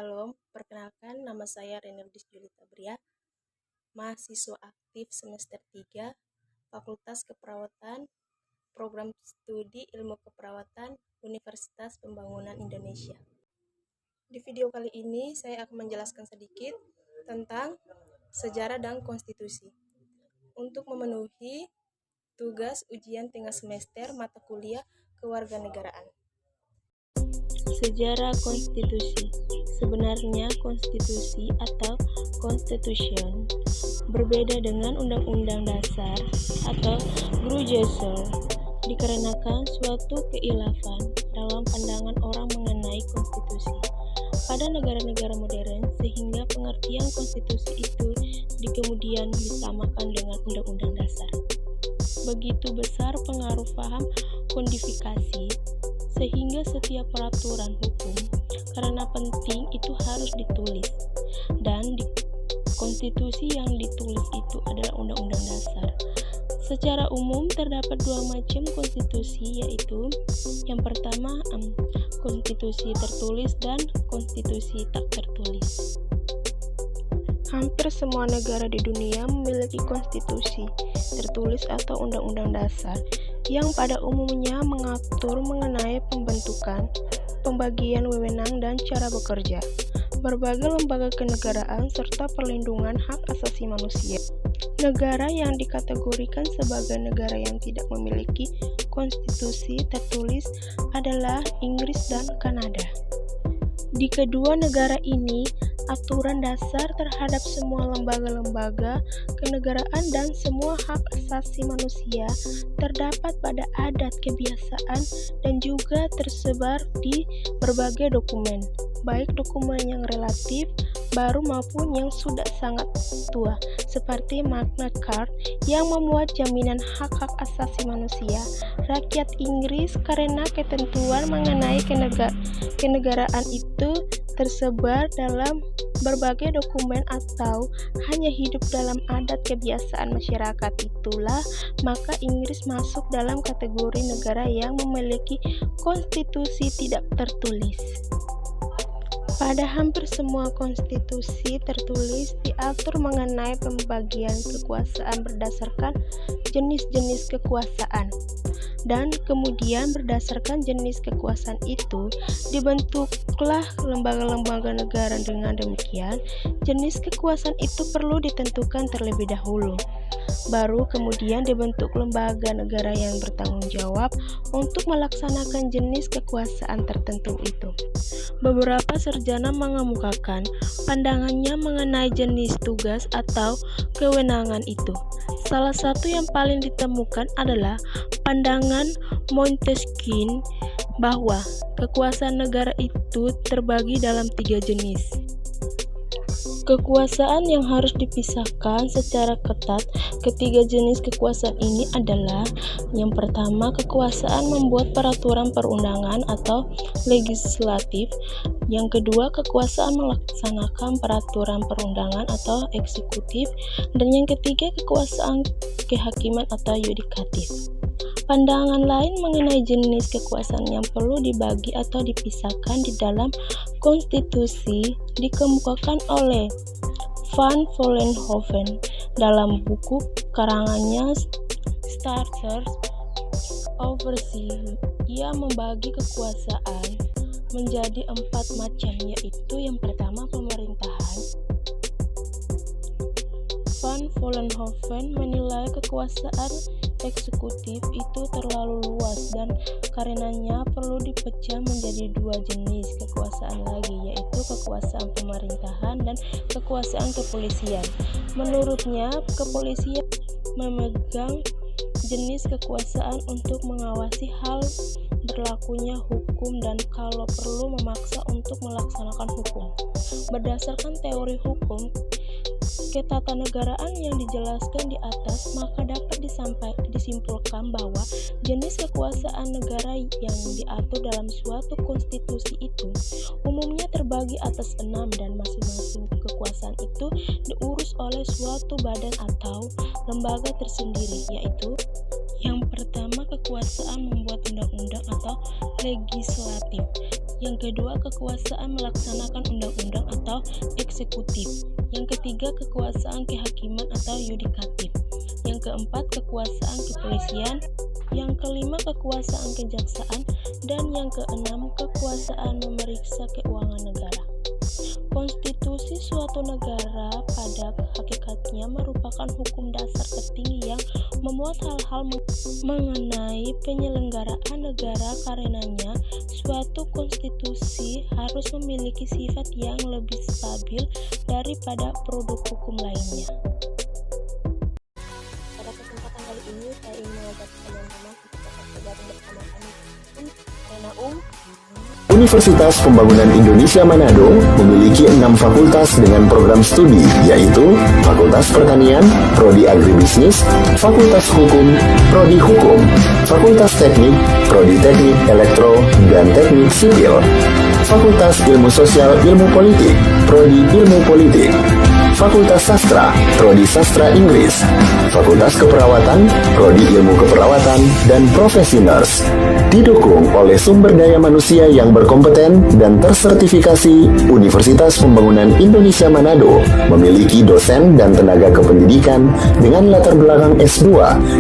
Shalom, perkenalkan nama saya Renaldis Julita Bria, mahasiswa aktif semester 3, Fakultas Keperawatan, Program Studi Ilmu Keperawatan, Universitas Pembangunan Indonesia. Di video kali ini saya akan menjelaskan sedikit tentang sejarah dan konstitusi. Untuk memenuhi tugas ujian tengah semester mata kuliah kewarganegaraan. Sejarah konstitusi. Sebenarnya konstitusi atau constitution berbeda dengan undang-undang dasar atau Grundgesetz dikarenakan suatu keilafan dalam pandangan orang mengenai konstitusi pada negara-negara modern, sehingga pengertian konstitusi itu kemudian disamakan dengan undang-undang dasar. Begitu besar pengaruh paham kodifikasi sehingga setiap peraturan hukum karena penting itu harus ditulis, dan di konstitusi yang ditulis itu adalah undang-undang dasar. Secara umum terdapat dua macam konstitusi, yaitu yang pertama konstitusi tertulis dan konstitusi tak tertulis. Hampir semua negara di dunia memiliki konstitusi tertulis atau undang-undang dasar yang pada umumnya mengatur mengenai pembentukan, pembagian wewenang dan cara bekerja, berbagai lembaga kenegaraan serta perlindungan hak asasi manusia. Negara yang dikategorikan sebagai negara yang tidak memiliki konstitusi tertulis adalah Inggris dan Kanada. Di kedua negara ini, aturan dasar terhadap semua lembaga-lembaga kenegaraan dan semua hak asasi manusia terdapat pada adat kebiasaan dan juga tersebar di berbagai dokumen, baik dokumen yang relatif baru maupun yang sudah sangat tua, seperti Magna Carta yang memuat jaminan hak-hak asasi manusia rakyat Inggris karena ketentuan mengenai kenegaraan itu tersebar dalam berbagai dokumen atau hanya hidup dalam adat kebiasaan masyarakat itulah, maka Inggris masuk dalam kategori negara yang memiliki konstitusi tidak tertulis. Pada hampir semua konstitusi tertulis diatur mengenai pembagian kekuasaan berdasarkan jenis-jenis kekuasaan, dan kemudian berdasarkan jenis kekuasaan itu dibentuklah lembaga-lembaga negara. Dengan demikian, jenis kekuasaan itu perlu ditentukan terlebih dahulu, baru kemudian dibentuk lembaga negara yang bertanggung jawab untuk melaksanakan jenis kekuasaan tertentu itu. Beberapa sarjana mengemukakan pandangannya mengenai jenis tugas atau kewenangan itu. Salah satu yang paling ditemukan adalah pandangan Montesquieu bahwa kekuasaan negara itu terbagi dalam 3 jenis. Kekuasaan yang harus dipisahkan secara ketat. Ketiga jenis kekuasaan ini adalah: yang pertama, kekuasaan membuat peraturan perundangan atau legislatif; yang kedua, kekuasaan melaksanakan peraturan perundangan atau eksekutif; dan yang ketiga, kekuasaan kehakiman atau yudikatif. Pandangan lain mengenai jenis kekuasaan yang perlu dibagi atau dipisahkan di dalam konstitusi dikemukakan oleh Van Vollenhoven dalam buku karangannya Starters Overview. Ia membagi kekuasaan menjadi 4 macam, yaitu yang pertama, pemerintahan. Van Vollenhoven menilai kekuasaan eksekutif itu terlalu luas dan karenanya perlu dipecah menjadi 2 jenis kekuasaan lagi, yaitu kekuasaan pemerintahan dan kekuasaan kepolisian. Menurutnya, kepolisian memegang jenis kekuasaan untuk mengawasi hal berlakunya hukum dan kalau perlu memaksa untuk melaksanakan hukum. Berdasarkan teori hukum ketatanegaraan yang dijelaskan di atas, maka dapat disimpulkan bahwa jenis kekuasaan negara yang diatur dalam suatu konstitusi itu umumnya terbagi atas 6, dan masing-masing kekuasaan itu diurus oleh suatu badan atau lembaga tersendiri, yaitu Yang pertama, kekuasaan membuat undang-undang atau legislatif. Yang kedua, kekuasaan melaksanakan undang-undang atau eksekutif. Yang ketiga, kekuasaan kehakiman atau yudikatif. Yang keempat, kekuasaan kepolisian. Yang kelima, kekuasaan kejaksaan. Dan yang keenam, kekuasaan memeriksa keuangan negara. Konstitusi suatu negara pada hakikatnya merupakan hukum dasar tertinggi yang memuat hal-hal mengenai penyelenggaraan negara. Karenanya, suatu konstitusi harus memiliki sifat yang lebih stabil daripada produk hukum lainnya. Pada kesempatan kali ini, saya ingin mengajak teman-teman untuk tetap bergabung bersama kami. Universitas Pembangunan Indonesia Manado memiliki 6 fakultas dengan program studi, yaitu Fakultas Pertanian, Prodi Agribisnis, Fakultas Hukum, Prodi Hukum, Fakultas Teknik, Prodi Teknik Elektro dan Teknik Sipil, Fakultas Ilmu Sosial Ilmu Politik, Prodi Ilmu Politik, Fakultas Sastra, Prodi Sastra Inggris, Fakultas Keperawatan, Prodi Ilmu Keperawatan, dan Profesi Nurse. Didukung oleh sumber daya manusia yang berkompeten dan tersertifikasi, Universitas Pembangunan Indonesia Manado memiliki dosen dan tenaga kependidikan dengan latar belakang S2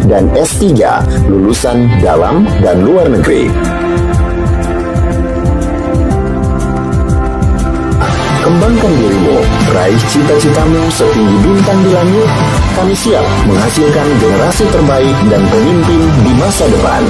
dan S3 lulusan dalam dan luar negeri. Kembangkan dirimu, raih cita-citamu setinggi bintang di langit. Kami siap menghasilkan generasi terbaik dan pemimpin di masa depan.